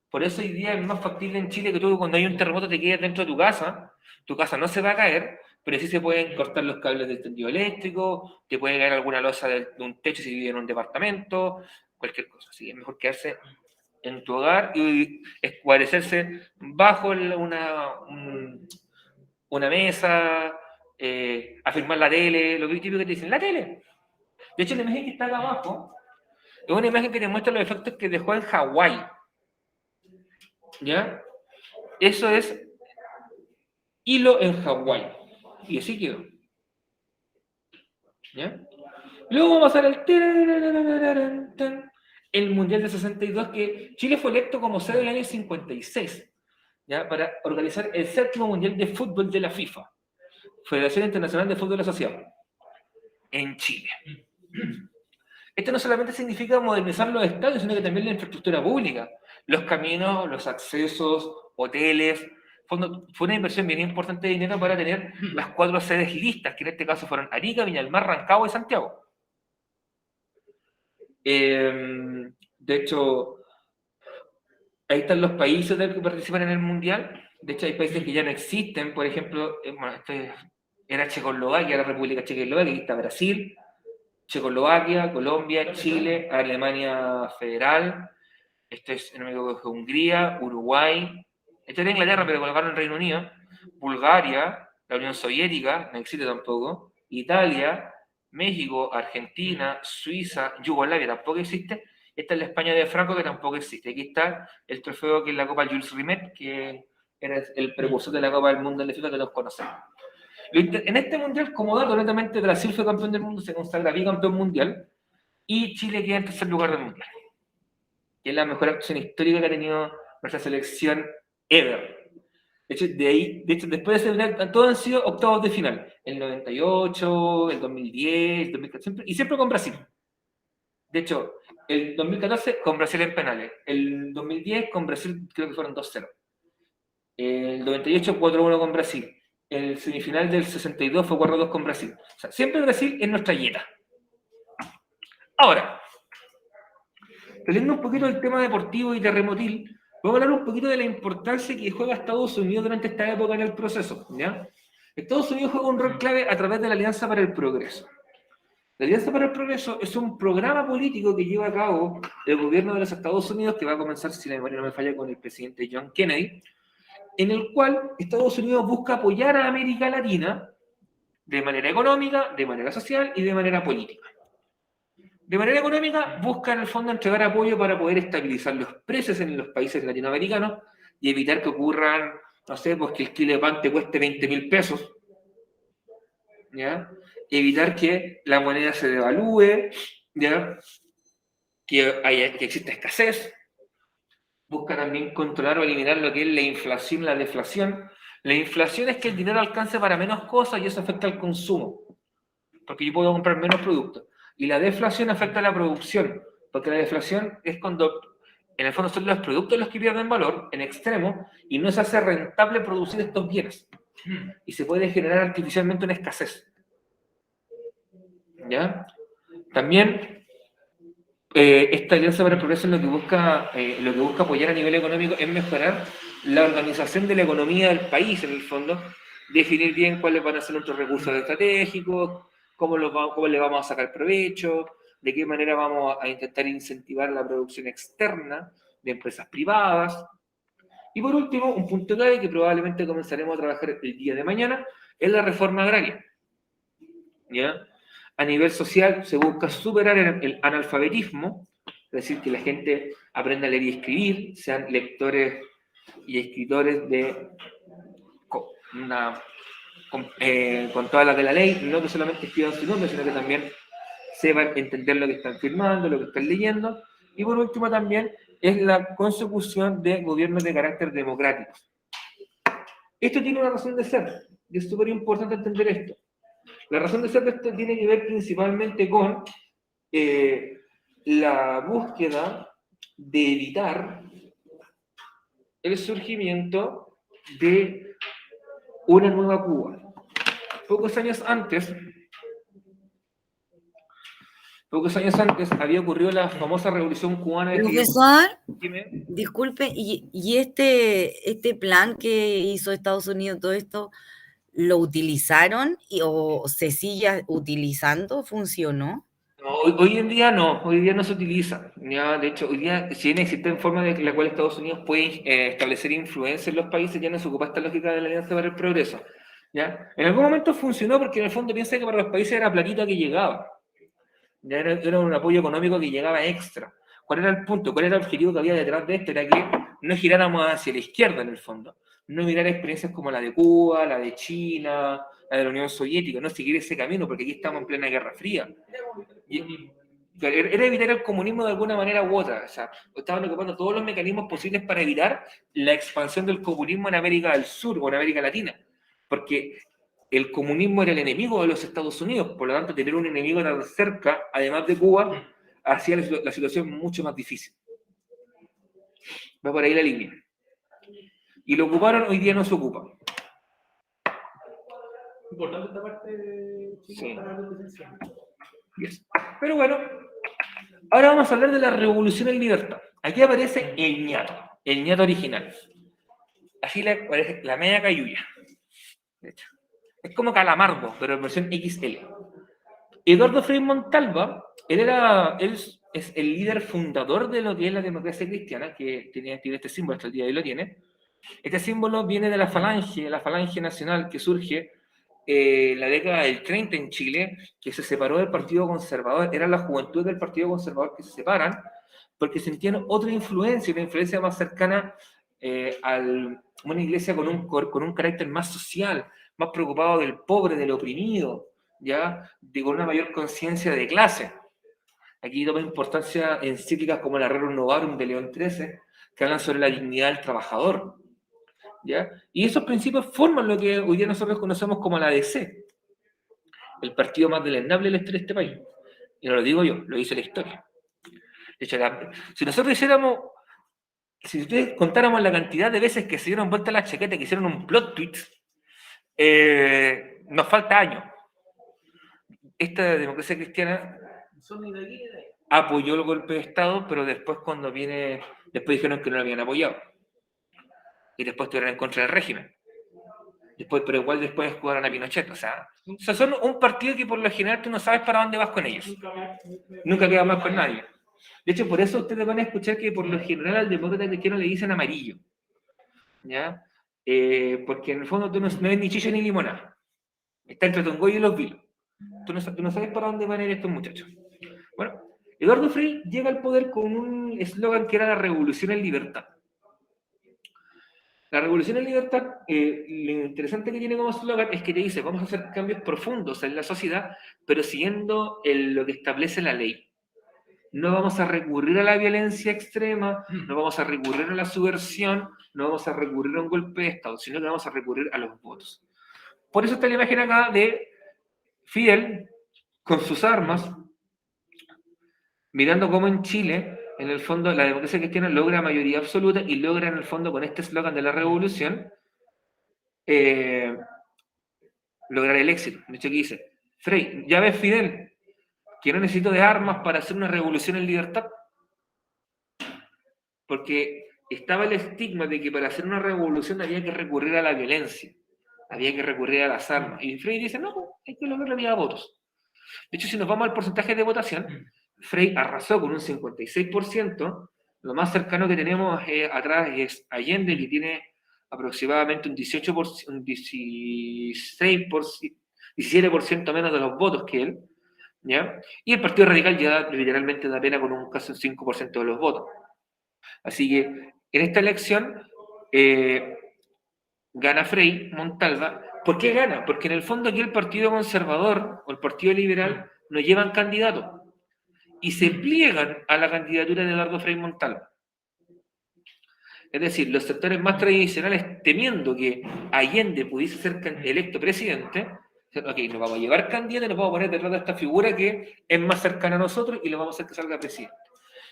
Por eso hoy día es más factible en Chile que tú, cuando hay un terremoto, te quedes dentro de tu casa no se va a caer, pero sí se pueden cortar los cables del tendido eléctrico, te puede caer alguna losa de un techo si vives en un departamento, cualquier cosa. Así que es mejor quedarse en tu hogar y escuarecerse bajo una mesa, afirmar la tele, lo típico que te dicen, la tele. De hecho, la imagen que está acá abajo es una imagen que te muestra los efectos que dejó en Hawái. ¿Ya? Eso es hilo en Hawái. Y así quedó. ¿Ya? Luego vamos a pasar el Mundial de 62, que Chile fue electo como sede del año 56, ¿ya? Para organizar el 7º Mundial de Fútbol de la FIFA, Federación Internacional de Fútbol Asociado, en Chile. Esto no solamente significa modernizar los estadios, sino que también la infraestructura pública, los caminos, los accesos, hoteles. Fue una inversión bien importante de dinero para tener las 4 sedes listas, que en este caso fueron Arica, Viña del Mar, Rancagua y Santiago. De hecho, ahí están los países que participan en el Mundial. De hecho, hay países que ya no existen. Por ejemplo, era Checoslovaquia, la República Checoslovaquia, aquí está Brasil, Checoslovaquia, Colombia, Chile, Alemania Federal, esto es, no me equivoco, Hungría, Uruguay, esto era Inglaterra, pero colocaron el Reino Unido, Bulgaria, la Unión Soviética, no existe tampoco, Italia, México, Argentina, Suiza, Yugoslavia tampoco existe. Esta es la España de Franco, que tampoco existe. Aquí está el trofeo, que es la Copa Jules Rimet, que era el precursor de la Copa del Mundo en la FIFA que todos conocemos. En este mundial, como dato, netamente Brasil fue campeón del mundo, se consagra bicampeón mundial, y Chile queda en 3er lugar del mundial, que es la mejor acción histórica que ha tenido nuestra selección ever. De hecho, después de ese mundial, todos han sido octavos de final. El 98, el 2010, el 2014, y siempre con Brasil. De hecho, el 2014 con Brasil en penales. El 2010 con Brasil creo que fueron 2-0. El 98 4-1 con Brasil. El semifinal del 62 fue 4-2 con Brasil. O sea, siempre Brasil es nuestra yeta. Ahora, saliendo un poquito del tema deportivo y terremotil, vamos a hablar un poquito de la importancia que juega Estados Unidos durante esta época en el proceso, ¿ya? Estados Unidos juega un rol clave a través de la Alianza para el Progreso. La Alianza para el Progreso es un programa político que lleva a cabo el gobierno de los Estados Unidos, que va a comenzar, si la memoria no me falla, con el presidente John Kennedy, en el cual Estados Unidos busca apoyar a América Latina de manera económica, de manera social y de manera política. De manera económica, busca en el fondo entregar apoyo para poder estabilizar los precios en los países latinoamericanos y evitar que ocurran, no sé, pues que el kilo de pan te cueste 20.000 pesos, ¿ya? Evitar que la moneda se devalúe, ¿ya? Que exista escasez. Busca también controlar o eliminar lo que es la inflación y la deflación. La inflación es que el dinero alcance para menos cosas y eso afecta al consumo, porque yo puedo comprar menos productos. Y la deflación afecta a la producción, porque la deflación es cuando, en el fondo, son los productos los que pierden valor en extremo y no se hace rentable producir estos bienes. Y se puede generar artificialmente una escasez. ¿Ya? También, esta Alianza para el Progreso lo que busca apoyar a nivel económico es mejorar la organización de la economía del país, en el fondo, definir bien cuáles van a ser nuestros recursos estratégicos, cómo le vamos a sacar provecho, de qué manera vamos a intentar incentivar la producción externa de empresas privadas. Y por último, un punto clave que probablemente comenzaremos a trabajar el día de mañana es la reforma agraria. ¿Ya? A nivel social se busca superar el analfabetismo, es decir, que la gente aprenda a leer y escribir, sean lectores y escritores con todas las de la ley, no que solamente escriban su nombre, sino que también sepan entender lo que están firmando, lo que están leyendo. Y por último también es la consecución de gobiernos de carácter democrático. Esto tiene una razón de ser, y es súper importante entender esto. La razón de ser de esto tiene que ver principalmente con la búsqueda de evitar el surgimiento de una nueva Cuba. Pocos años antes había ocurrido la famosa Revolución Cubana de Profesor, Dime. disculpe, ¿y este plan que hizo Estados Unidos, todo esto, lo utilizaron o se sigue utilizando? ¿Funcionó? No, hoy en día no, hoy día no se utiliza. Ya, de hecho, hoy día, si bien existen formas de la cual Estados Unidos puede establecer influencia en los países, ya no se ocupa esta lógica de la Alianza para el Progreso. ¿Ya? En algún momento funcionó porque en el fondo piensa que para los países era platita que llegaba. Ya era un apoyo económico que llegaba extra. ¿Cuál era el punto? ¿Cuál era el objetivo que había detrás de esto? Era que no giráramos hacia la izquierda en el fondo. No mirar experiencias como la de Cuba, la de China, la de la Unión Soviética, no seguir ese camino, porque aquí estamos en plena Guerra Fría. Era evitar el comunismo de alguna manera u otra. O sea, estaban ocupando todos los mecanismos posibles para evitar la expansión del comunismo en América del Sur o en América Latina. Porque el comunismo era el enemigo de los Estados Unidos, por lo tanto, tener un enemigo tan cerca, además de Cuba, hacía la situación mucho más difícil. Va por ahí la línea. Y lo ocuparon, hoy día no se ocupa. Importante esta parte, chicos, Sí. para la presencia. Yes. Pero bueno, ahora vamos a hablar de la Revolución en Libertad. Aquí aparece el ñato original. Así aparece la media cayuya. De hecho. Es como Calamardo, pero en versión XL. Eduardo Frei Montalva, él es el líder fundador de lo que es la democracia cristiana, que tiene este símbolo, hasta el día de hoy lo tiene. Este símbolo viene de la falange nacional que surge en la década del 30 en Chile, que se separó del Partido Conservador. Era la juventud del Partido Conservador que se separan porque sentían otra influencia, una influencia más cercana a una iglesia con un carácter más social, más preocupado del pobre, del oprimido, ¿ya? Con una mayor conciencia de clase. Aquí toma importancia encíclicas como la Rerum Novarum de León XIII, que hablan sobre la dignidad del trabajador. ¿ya? Y esos principios forman lo que hoy día nosotros conocemos como la ADC, el partido más deleznable de la historia de este país. Y no lo digo yo, lo dice la historia. De hecho, si nosotros si ustedes contáramos la cantidad de veces que se dieron vuelta la chaqueta, que hicieron un plot tweet, nos falta años. Esta democracia cristiana Son ni de aquí ni de ahí. apoyó el golpe de Estado, pero después después dijeron que no lo habían apoyado. Y después estuvieron en contra del régimen. Pero igual después jugaron a Pinochet. O sea, son un partido que por lo general tú no sabes para dónde vas con ellos. Nunca queda mal con nadie. De hecho, por eso ustedes van a escuchar que por lo general al demócrata cristiano le dicen amarillo. ¿Ya? Porque en el fondo tú no ves ni chicha ni limonada. Está entre Tongoy y los vilos. Tú no sabes para dónde van a ir estos muchachos. Bueno, Eduardo Frei llega al poder con un eslogan que era la revolución en libertad. La revolución en libertad, lo interesante que tiene como eslogan es que te dice, vamos a hacer cambios profundos en la sociedad, pero siguiendo lo que establece la ley. No vamos a recurrir a la violencia extrema, no vamos a recurrir a la subversión, no vamos a recurrir a un golpe de Estado, sino que vamos a recurrir a los votos. Por eso está la imagen acá de Fidel con sus armas, mirando cómo en Chile, en el fondo, la democracia cristiana logra mayoría absoluta y logra, en el fondo, con este eslogan de la revolución, lograr el éxito. De hecho, aquí dice, Frei, ya ves, Fidel, que no necesito de armas para hacer una revolución en libertad. Porque estaba el estigma de que para hacer una revolución había que recurrir a la violencia, había que recurrir a las armas. Y Frei dice, no, hay que lograr la vía de votos. De hecho, si nos vamos al porcentaje de votación, Frei arrasó con un 56%, lo más cercano que tenemos atrás es Allende, que tiene aproximadamente un 17% menos de los votos que él, ¿ya? Y el Partido Radical ya literalmente da pena con casi un 5% de los votos. Así que en esta elección gana Frei Montalva. ¿Por qué gana? Porque en el fondo aquí el Partido Conservador o el Partido Liberal no llevan candidato y se pliegan a la candidatura de Eduardo Frei Montalva. Es decir, los sectores más tradicionales, temiendo que Allende pudiese ser electo presidente, ok, nos vamos a llevar candidato y nos vamos a poner detrás de esta figura que es más cercana a nosotros y lo vamos a hacer que salga presidente.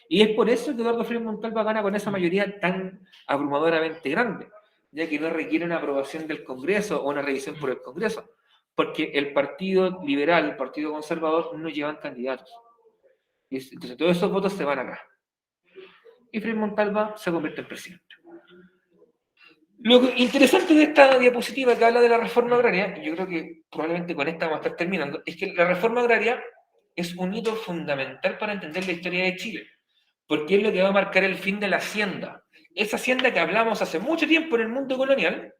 Y es por eso que Eduardo Frei Montalva gana con esa mayoría tan abrumadoramente grande, ya que no requiere una aprobación del Congreso o una revisión por el Congreso, porque el Partido Liberal, el Partido Conservador no llevan candidatos. Entonces todos esos votos se van acá. Y Frei Montalva se convierte en presidente. Lo interesante de esta diapositiva que habla de la reforma agraria, y yo creo que probablemente con esta vamos a estar terminando, es que la reforma agraria es un hito fundamental para entender la historia de Chile, porque es lo que va a marcar el fin de la hacienda. Esa hacienda que hablamos hace mucho tiempo en el mundo colonial,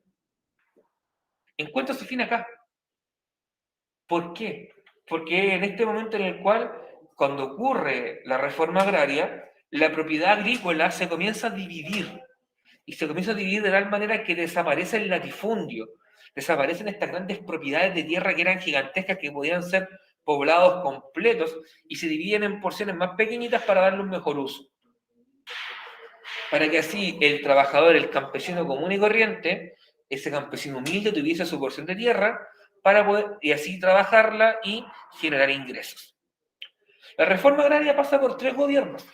encuentra su fin acá. ¿Por qué? Porque en este momento en el cual, cuando ocurre la reforma agraria, la propiedad agrícola se comienza a dividir. Y se comienza a dividir de tal manera que desaparece el latifundio, desaparecen estas grandes propiedades de tierra que eran gigantescas, que podían ser poblados completos, y se dividen en porciones más pequeñitas para darle un mejor uso. Para que así el trabajador, el campesino común y corriente, ese campesino humilde tuviese su porción de tierra para poder, y así trabajarla y generar ingresos. La reforma agraria pasa por 3 gobiernos.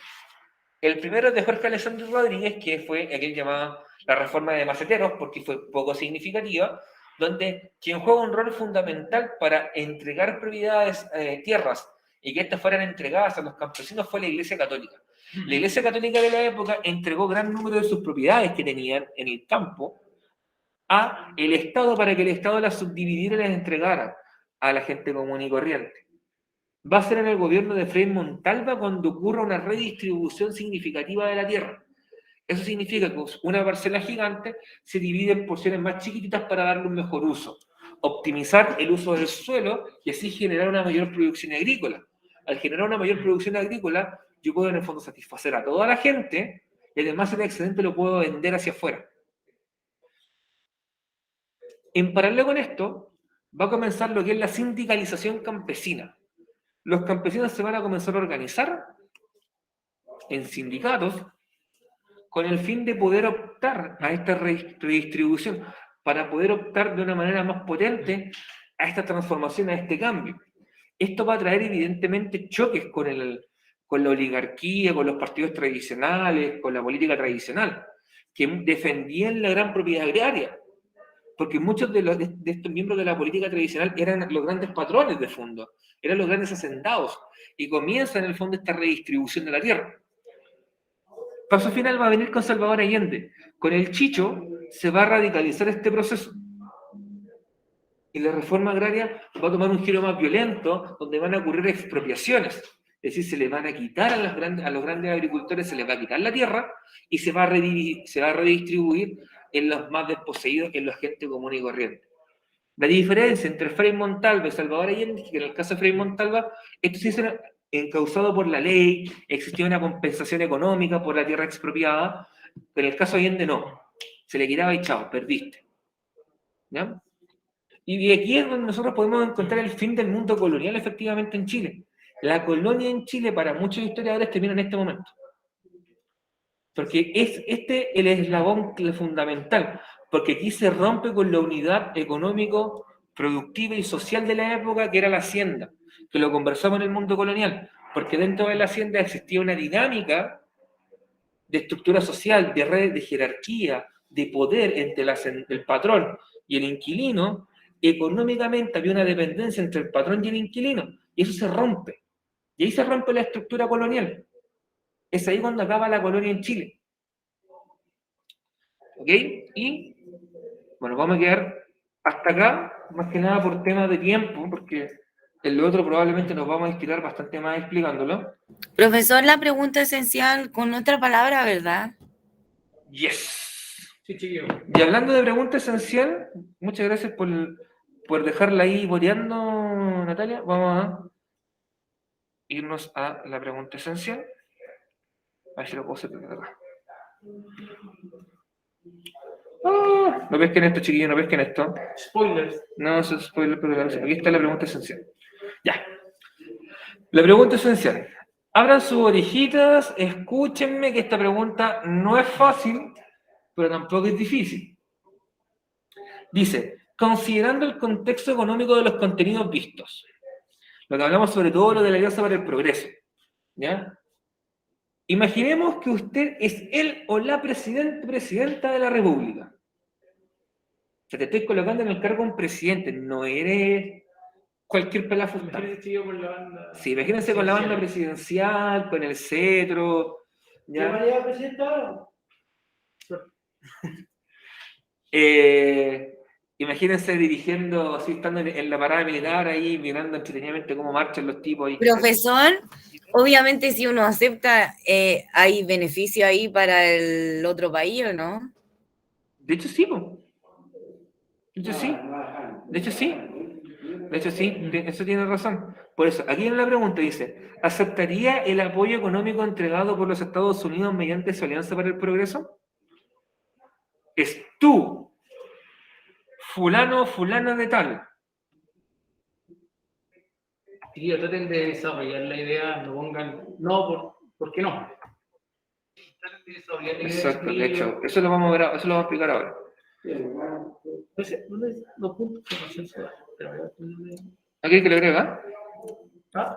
El primero es de Jorge Alessandro Rodríguez, que fue aquel llamado la reforma de maceteros, porque fue poco significativa, donde quien juega un rol fundamental para entregar propiedades, tierras, y que estas fueran entregadas a los campesinos fue la Iglesia Católica. La Iglesia Católica de la época entregó gran número de sus propiedades que tenían en el campo a el Estado para que el Estado las subdividiera y las entregara a la gente común y corriente. Va a ser en el gobierno de Frei Montalva cuando ocurra una redistribución significativa de la tierra. Eso significa que una parcela gigante se divide en porciones más chiquititas para darle un mejor uso, optimizar el uso del suelo y así generar una mayor producción agrícola. Al generar una mayor producción agrícola, yo puedo en el fondo satisfacer a toda la gente y además el excedente lo puedo vender hacia afuera. En paralelo con esto, va a comenzar lo que es la sindicalización campesina. Los campesinos se van a comenzar a organizar en sindicatos con el fin de poder optar a esta redistribución, para poder optar de una manera más potente a esta transformación, a este cambio. Esto va a traer evidentemente choques con la oligarquía, con los partidos tradicionales, con la política tradicional, que defendían la gran propiedad agraria, porque muchos de estos miembros de la política tradicional eran los grandes patrones de fondo, eran los grandes hacendados, y comienza en el fondo esta redistribución de la tierra. Paso final va a venir con Salvador Allende. Con el Chicho se va a radicalizar este proceso. Y la reforma agraria va a tomar un giro más violento, donde van a ocurrir expropiaciones. Es decir, se les van a quitar a los grandes agricultores, se les va a quitar la tierra y se va a redistribuir en los más desposeídos, en la gente común y corriente. La diferencia entre Frei Montalva y Salvador Allende es que en el caso de Frei Montalva, esto se hizo encausado por la ley, existía una compensación económica por la tierra expropiada, pero en el caso de Allende no. Se le quitaba y chao, perdiste. ¿Ya? Y aquí es donde nosotros podemos encontrar el fin del mundo colonial efectivamente en Chile. La colonia en Chile, para muchos historiadores, termina en este momento. Porque es este el eslabón fundamental, porque aquí se rompe con la unidad económico, productiva y social de la época, que era la hacienda, que lo conversamos en el mundo colonial, porque dentro de la hacienda existía una dinámica de estructura social, de red, de jerarquía, de poder entre el patrón y el inquilino. Económicamente había una dependencia entre el patrón y el inquilino, y eso se rompe. Y ahí se rompe la estructura colonial. Es ahí cuando acaba la colonia en Chile. ¿Ok? Y, bueno, vamos a quedar hasta acá, más que nada por temas de tiempo, porque en lo otro probablemente nos vamos a estirar bastante más explicándolo. Profesor, la pregunta esencial con otra palabra, ¿verdad? Yes. Sí, chiquillo. Y hablando de pregunta esencial, muchas gracias por dejarla ahí boreando, Natalia. Vamos a irnos a la pregunta esencial. A ver si lo puedo hacer desde acá. No pesquen esto, chiquillos, no pesquen esto. Spoilers. No, eso es spoiler, pero aquí está la pregunta esencial. Ya. La pregunta esencial. Abran sus orejitas, escúchenme que esta pregunta no es fácil, pero tampoco es difícil. Dice, considerando el contexto económico de los contenidos vistos, lo que hablamos sobre todo lo de la Alianza para el Progreso, ¿ya? Imaginemos que usted es él o la presidenta de la República. O sea, te estoy colocando en el cargo un presidente, no eres cualquier pelafustán. Imagínense, chiquillo, con la banda. Sí, imagínense con la banda presidencial, con el cetro. ¿Ya? María presidenta ahora? Imagínense dirigiendo, así estando en la parada militar ahí, mirando entretenidamente cómo marchan los tipos ahí. Profesor, obviamente si uno acepta, hay beneficio ahí para el otro país, ¿o no? De hecho, sí, po. De hecho, sí. De hecho, sí. De hecho, sí, eso tiene razón. Por eso, aquí en la pregunta dice, ¿aceptaría el apoyo económico entregado por los Estados Unidos mediante su Alianza para el Progreso? Es tú, fulano, fulana de tal. Chiquillo, traten de desarrollar la idea, no pongan, no, ¿por qué no? Traten de desarrollar la idea. Exacto, de hecho, eso lo vamos a explicar ahora. No sé, los puntos que no se dan. ¿Aquí que le agrega? ¿Ah?